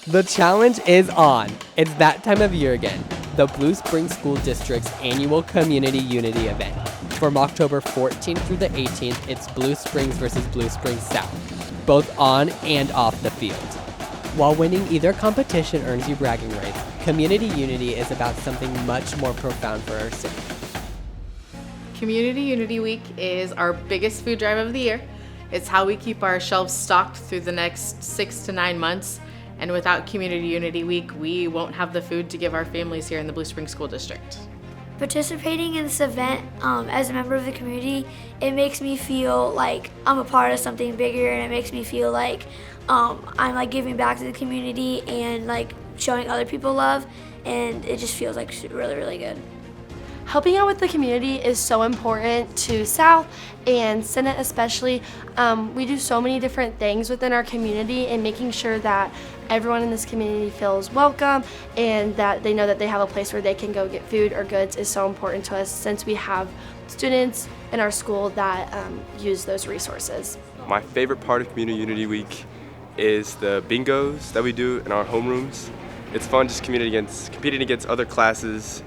The challenge is on. It's that time of year again. The Blue Springs School District's annual Community Unity event. From October 14th through the 18th, it's Blue Springs versus Blue Springs South, both on and off the field. While winning either competition earns you bragging rights, Community Unity is about something much more profound for our city. Community Unity Week is our biggest food drive of the year. It's how we keep our shelves stocked through the next 6 to 9 months. And without Community Unity Week, we won't have the food to give our families here in the Blue Springs School District. Participating in this event as a member of the community, it makes me feel like I'm a part of something bigger, and it makes me feel like I'm like giving back to the community and like showing other people love, and it just feels like really, really good. Helping out with the community is so important to South and Senate especially. We do so many different things within our community, and making sure that everyone in this community feels welcome and that they know that they have a place where they can go get food or goods is so important to us, since we have students in our school that use those resources. My favorite part of Community Unity Week is the bingos that we do in our homerooms. It's fun just competing against other classes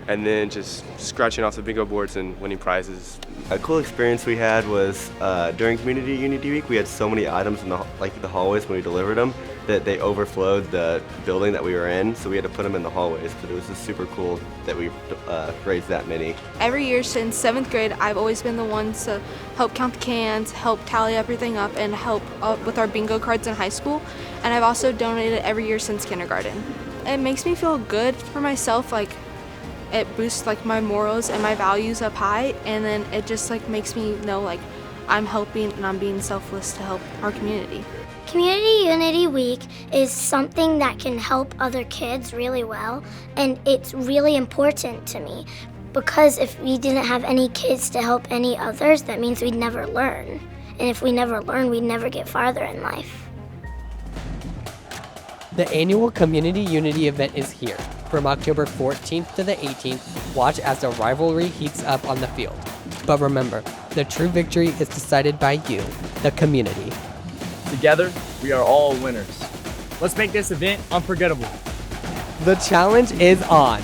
and then just scratching off the bingo boards and winning prizes. A cool experience we had was during Community Unity Week, we had so many items in the hallways when we delivered them that they overflowed the building that we were in, so we had to put them in the hallways, but it was just super cool that we raised that many. Every year since 7th grade, I've always been the one to help count the cans, help tally everything up, and help with our bingo cards in high school, and I've also donated every year since kindergarten. It makes me feel good for myself, like it boosts like my morals and my values up high, and then it just like makes me know like I'm helping and I'm being selfless to help our community. Community Unity Week is something that can help other kids really well, and it's really important to me because if we didn't have any kids to help any others, that means we'd never learn. And if we never learn, we'd never get farther in life. The annual Community Unity event is here. From October 14th to the 18th, watch as the rivalry heats up on the field. But remember, the true victory is decided by you, the community. Together, we are all winners. Let's make this event unforgettable. The challenge is on.